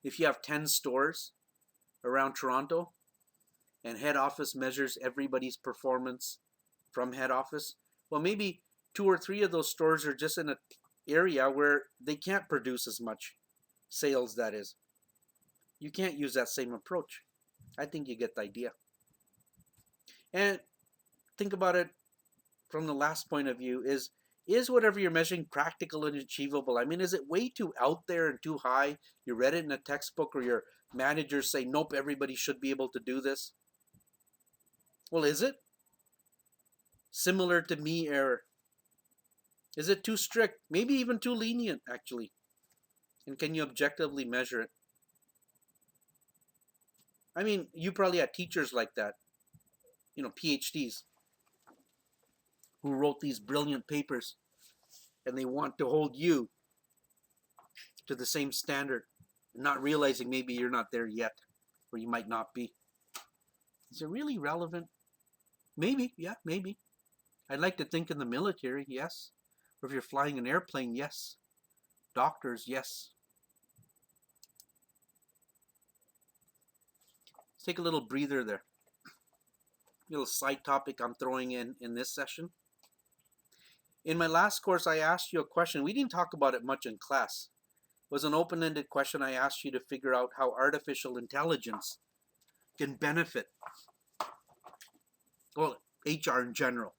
If you have 10 stores around Toronto and head office measures everybody's performance from head office, well, maybe 2 or 3 of those stores are just in an area where they can't produce as much sales, that is. You can't use that same approach. I think you get the idea. And think about it from the last point of view, is whatever you're measuring practical and achievable? I mean, is it way too out there and too high? You read it in a textbook, or your managers say, nope, everybody should be able to do this. Well, is it? Similar to me error. Is it too strict? Maybe even too lenient, actually. And can you objectively measure it? I mean, you probably had teachers like that, PhDs, who wrote these brilliant papers, and they want to hold you to the same standard, not realizing maybe you're not there yet, or you might not be. Is it really relevant? Maybe, yeah, maybe. I'd like to think in the military, yes. Or if you're flying an airplane, yes. Doctors, yes. Let's take a little breather there. A little side topic I'm throwing in this session. In my last course, I asked you a question. We didn't talk about it much in class. It was an open-ended question. I asked you to figure out how artificial intelligence can benefit, well, HR in general.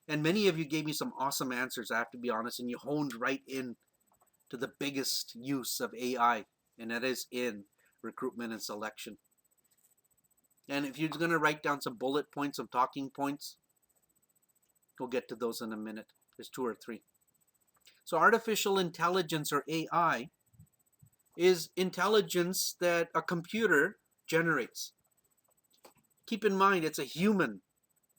And many of you gave me some awesome answers, I have to be honest, and you honed right in to the biggest use of AI, and that is in recruitment and selection. And if you're going to write down some bullet points, some talking points, we'll get to those in a minute. There's 2 or 3. So artificial intelligence, or AI, is intelligence that a computer generates. Keep in mind, it's a human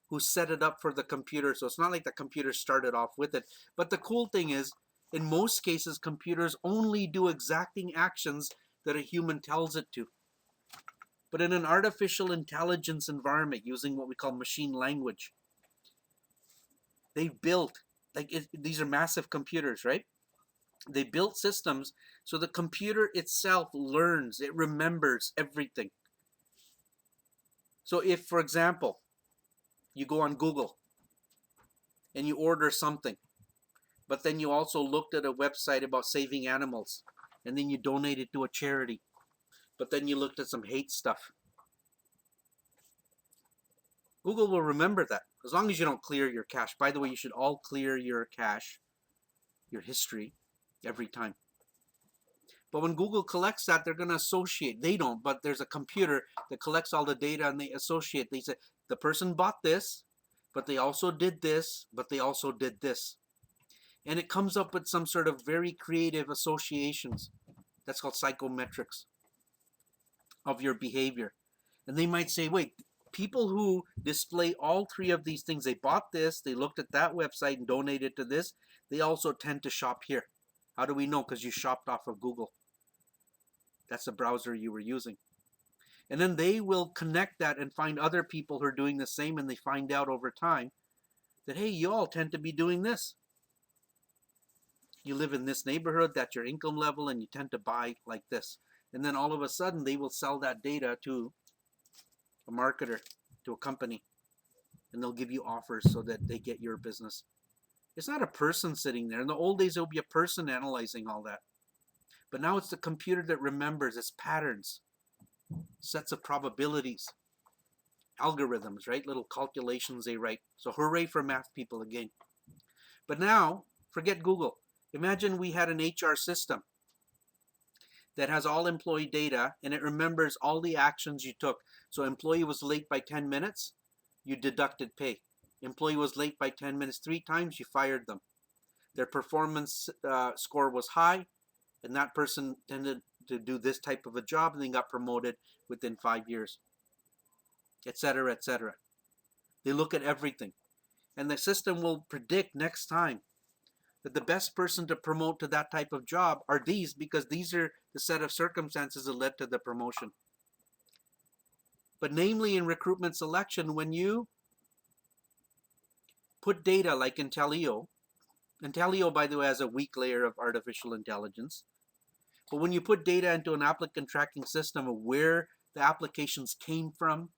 who set it up for the computer, so it's not like the computer started off with it. But the cool thing is, in most cases, computers only do exacting actions that a human tells it to. But in an artificial intelligence environment, using what we call machine language, they built, these are massive computers, right? They built systems so the computer itself learns, it remembers everything. So if, for example, you go on Google and you order something, but then you also looked at a website about saving animals, and then you donate it to a charity, but then you looked at some hate stuff, Google will remember that, as long as you don't clear your cache. By the way, you should all clear your cache, your history, every time. But when Google collects that, they're going to associate. They don't, but there's a computer that collects all the data, and they associate. They say, the person bought this, but they also did this, but they also did this. And it comes up with some sort of very creative associations. That's called psychometrics of your behavior. And they might say, wait, people who display all 3 of these things, they bought this, they looked at that website and donated to this, they also tend to shop here. How do we know? Because you shopped off of Google. That's the browser you were using. And then they will connect that and find other people who are doing the same, and they find out over time that, hey, you all tend to be doing this. You live in this neighborhood, that's your income level, and you tend to buy like this. And then all of a sudden, they will sell that data to a marketer, to a company, and they'll give you offers so that they get your business. It's not a person sitting there. In the old days, it would be a person analyzing all that. But now it's the computer that remembers its patterns, sets of probabilities, algorithms, right? Little calculations they write. So hooray for math people again. But now, forget Google. Imagine we had an HR system that has all employee data, and it remembers all the actions you took. So employee was late by 10 minutes, you deducted pay. Employee was late by 10 minutes 3 times, you fired them. Their performance score was high, and that person tended to do this type of a job, and then got promoted within 5 years, etc., etc. They look at everything. And the system will predict next time that the best person to promote to that type of job are these, because these are the set of circumstances that led to the promotion. But namely in recruitment selection, when you put data like Intelio, by the way, has a weak layer of artificial intelligence. But when you put data into an applicant tracking system of where the applications came from,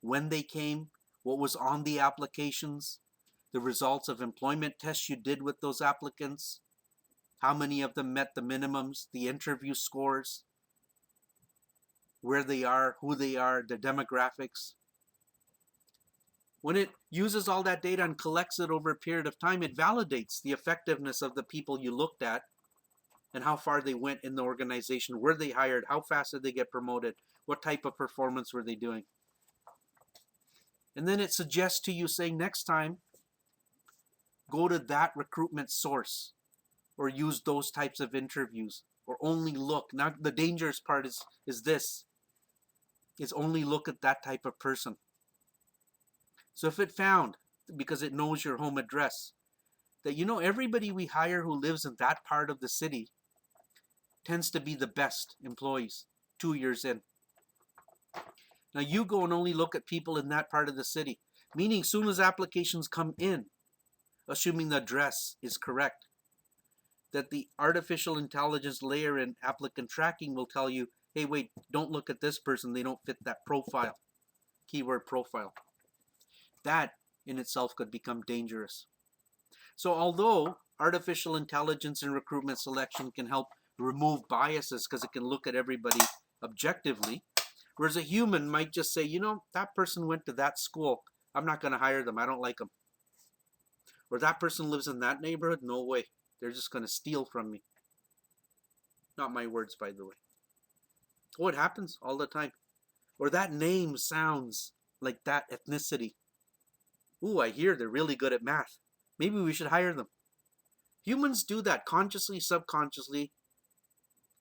when they came, what was on the applications, the results of employment tests you did with those applicants, how many of them met the minimums, the interview scores, where they are, who they are, their demographics. When it uses all that data and collects it over a period of time, it validates the effectiveness of the people you looked at and how far they went in the organization. Were they hired? How fast did they get promoted? What type of performance were they doing? And then it suggests to you, saying, next time, go to that recruitment source or use those types of interviews or only look. Now the dangerous part is this, is only look at that type of person. So if it found, because it knows your home address, that everybody we hire who lives in that part of the city tends to be the best employees 2 years in. Now you go and only look at people in that part of the city, meaning soon as applications come in, assuming the address is correct, that the artificial intelligence layer in applicant tracking will tell you, hey, wait, don't look at this person. They don't fit that profile, keyword profile. That in itself could become dangerous. So although artificial intelligence in recruitment selection can help remove biases because it can look at everybody objectively, whereas a human might just say, that person went to that school. I'm not going to hire them. I don't like them. Or that person lives in that neighborhood. No way. They're just going to steal from me. Not my words, by the way. Oh, it happens all the time. Or that name sounds like that ethnicity. Ooh, I hear they're really good at math. Maybe we should hire them. Humans do that consciously, subconsciously.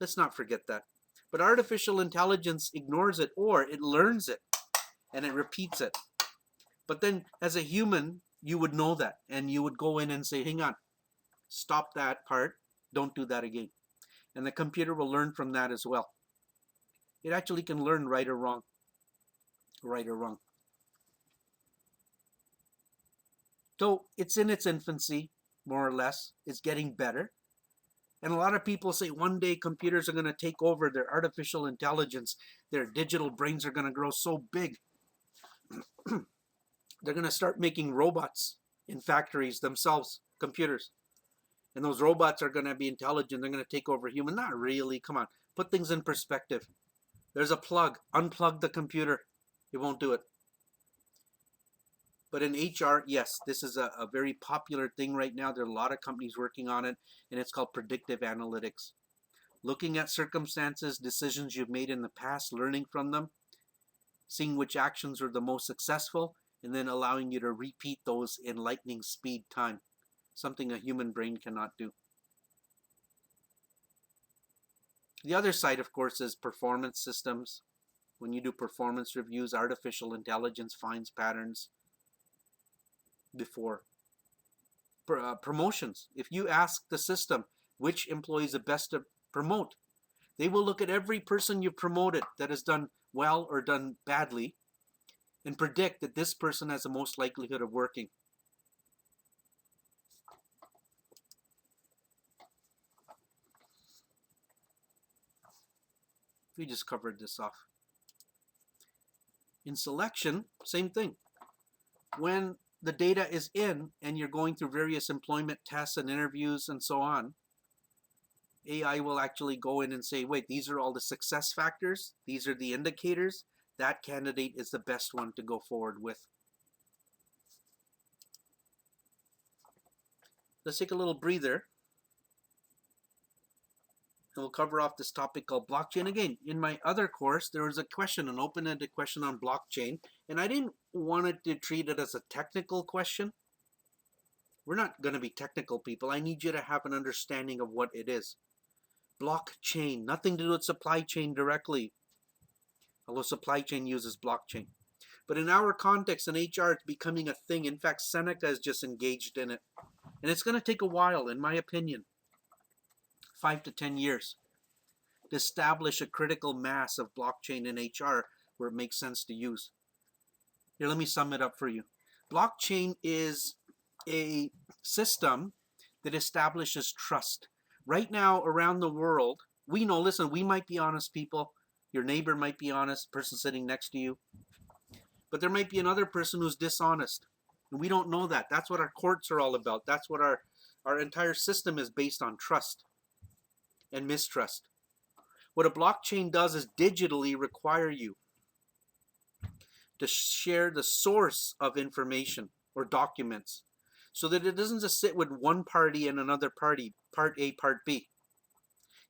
Let's not forget that. But artificial intelligence ignores it, or it learns it and it repeats it. But then as a human, you would know that and you would go in and say, hang on, stop that part. Don't do that again. And the computer will learn from that as well. It actually can learn right or wrong. Right or wrong. So it's in its infancy, more or less. It's getting better. And a lot of people say one day computers are going to take over their artificial intelligence. Their digital brains are going to grow so big. They're going to start making robots in factories themselves, computers. And those robots are going to be intelligent. They're going to take over human. Not really. Come on. Put things in perspective. There's a plug. Unplug the computer. It won't do it. But in HR, yes, this is a very popular thing right now. There are a lot of companies working on it, and it's called predictive analytics. Looking at circumstances, decisions you've made in the past, learning from them, seeing which actions were the most successful, and then allowing you to repeat those in lightning speed time, something a human brain cannot do. The other side, of course, is performance systems. When you do performance reviews, artificial intelligence finds patterns before. Promotions. If you ask the system which employee is the best to promote, they will look at every person you've promoted that has done well or done badly and predict that this person has the most likelihood of working. We just covered this off. In selection, same thing. When the data is in and you're going through various employment tests and interviews and so on, AI will actually go in and say, wait, these are all the success factors. These are the indicators. That candidate is the best one to go forward with. Let's take a little breather. And we'll cover off this topic called blockchain. Again, in my other course, there was a question, an open-ended question on blockchain. And I didn't want it to treat it as a technical question. We're not going to be technical people. I need you to have an understanding of what it is. Blockchain, nothing to do with supply chain directly, although supply chain uses blockchain. But in our context in HR, it's becoming a thing. In fact, Seneca is just engaged in it. And it's going to take a while, in my opinion, 5 to 10 years, to establish a critical mass of blockchain in HR where it makes sense to use. Here, let me sum it up for you. Blockchain is a system that establishes trust. Right now, around the world, we know, listen, we might be honest people. Your neighbor might be honest, person sitting next to you. But there might be another person who's dishonest. And we don't know that. That's what our courts are all about. That's what our entire system is based on, trust and mistrust. What a blockchain does is digitally require you to share the source of information or documents so that it doesn't just sit with one party and another party, part A, part B.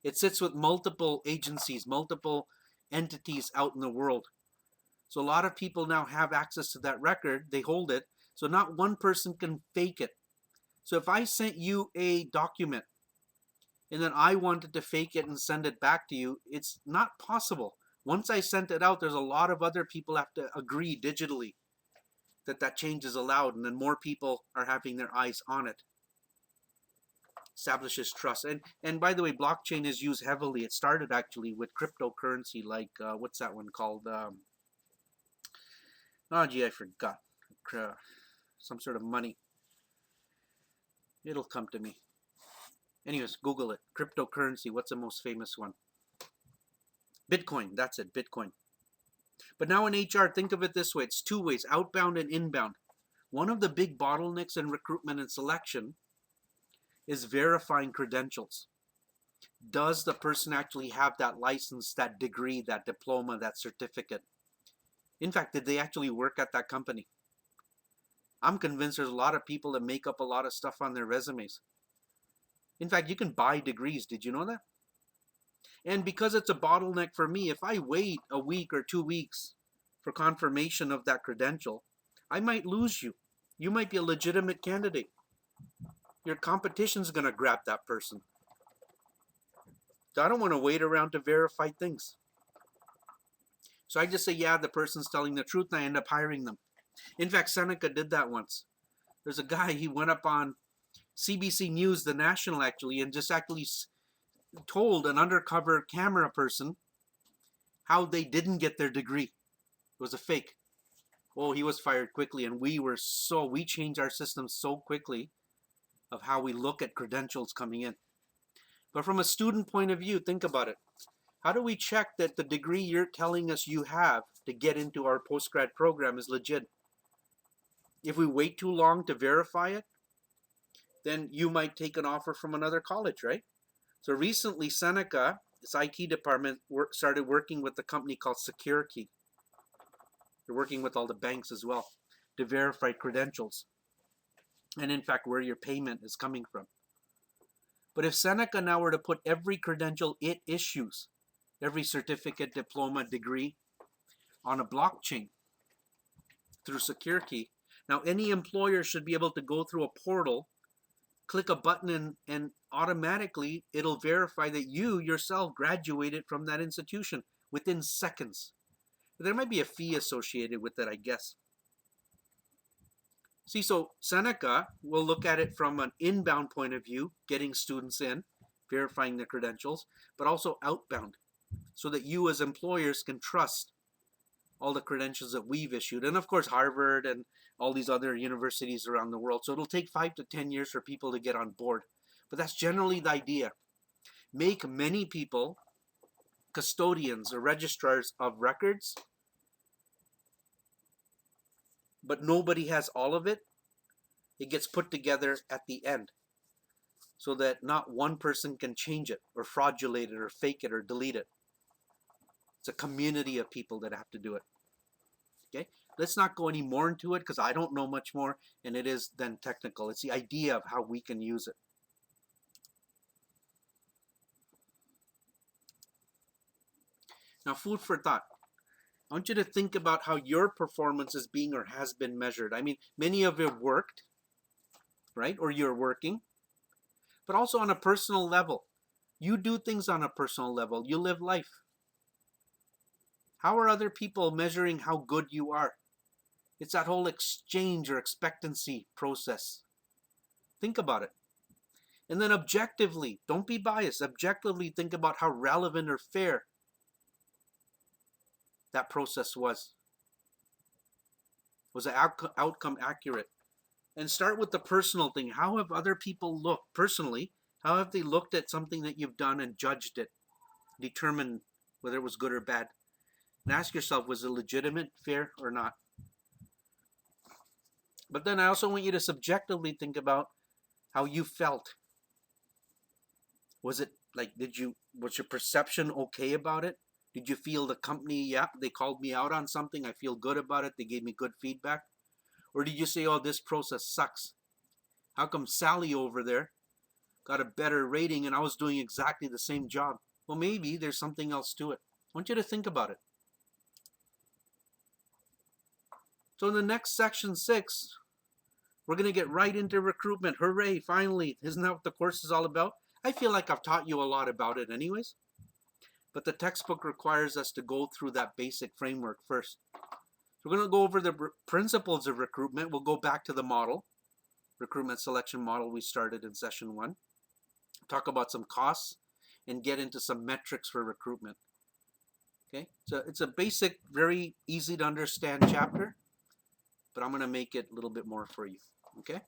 It sits with multiple agencies, multiple entities out in the world. So a lot of people now have access to that record. They hold it. So not one person can fake it. So if I sent you a document and then I wanted to fake it and send it back to you, it's not possible. Once I sent it out, there's a lot of other people have to agree digitally that that change is allowed, and then more people are having their eyes on it. Establishes trust. And by the way, blockchain is used heavily. It started actually with cryptocurrency, like what's that one called? Oh gee, I forgot. Some sort of money. It'll come to me. Anyways, Google it. Cryptocurrency. What's the most famous one? Bitcoin. That's it. Bitcoin. But now in HR, think of it this way. It's two ways, outbound and inbound. One of the big bottlenecks in recruitment and selection is verifying credentials. Does the person actually have that license, that degree, that diploma, that certificate? In fact, did they actually work at that company? I'm convinced there's a lot of people that make up a lot of stuff on their resumes. In fact, you can buy degrees. Did you know that? And because it's a bottleneck for me, if I wait a week or 2 weeks for confirmation of that credential, I might lose you. You might be a legitimate candidate. Your competition's going to grab that person. So I don't want to wait around to verify things. So I just say, yeah, the person's telling the truth, and I end up hiring them. In fact, Seneca did that once. There's a guy, he went up on CBC News, the national actually, and just actually told an undercover camera person how they didn't get their degree. It was a fake. Oh, he was fired quickly, and we changed our system so quickly of how we look at credentials coming in. But from a student point of view, think about it. How do we check that the degree you're telling us you have to get into our postgrad program is legit? If we wait too long to verify it, then you might take an offer from another college, right? So recently, Seneca, its IT department, started working with a company called SecureKey. They're working with all the banks as well to verify credentials. And in fact, where your payment is coming from. But if Seneca now were to put every credential it issues, every certificate, diploma, degree, on a blockchain through SecureKey, now any employer should be able to go through a portal, click a button, and automatically it'll verify that you yourself graduated from that institution within seconds. There might be a fee associated with it, I guess. See, so Seneca will look at it from an inbound point of view, getting students in, verifying their credentials, but also outbound, so that you as employers can trust all the credentials that we've issued. And of course, Harvard and all these other universities around the world. So it'll take 5 to 10 years for people to get on board. But that's generally the idea. Make many people custodians or registrars of records, but nobody has all of it. It gets put together at the end so that not one person can change it or fraudulate it or fake it or delete it. It's a community of people that have to do it. Okay, let's not go any more into it because I don't know much more, and it is then technical. It's the idea of how we can use it. Now, food for thought. I want you to think about how your performance is being or has been measured. I mean, many of you have worked, right? Or you're working, but also on a personal level. You do things on a personal level. You live life. How are other people measuring how good you are? It's that whole exchange or expectancy process. Think about it. And then objectively, don't be biased. Objectively, think about how relevant or fair that process was. Was the outcome accurate? And start with the personal thing. How have other people looked personally? How have they looked at something that you've done and judged it, determined whether it was good or bad? And ask yourself, was it legitimate, fair, or not? But then I also want you to subjectively think about how you felt. Was it like, was your perception okay about it? Did you feel the company, yeah, they called me out on something, I feel good about it, they gave me good feedback? Or did you say, oh, this process sucks? How come Sally over there got a better rating and I was doing exactly the same job? Well, maybe there's something else to it. I want you to think about it. So in the next section 6, we're going to get right into recruitment. Hooray, finally. Isn't that what the course is all about? I feel like I've taught you a lot about it anyways, but the textbook requires us to go through that basic framework first. So we're going to go over the principles of recruitment. We'll go back to the model, recruitment selection model we started in session 1. Talk about some costs and get into some metrics for recruitment. Okay, so it's a basic, very easy to understand chapter, but I'm going to make it a little bit more for you. Okay.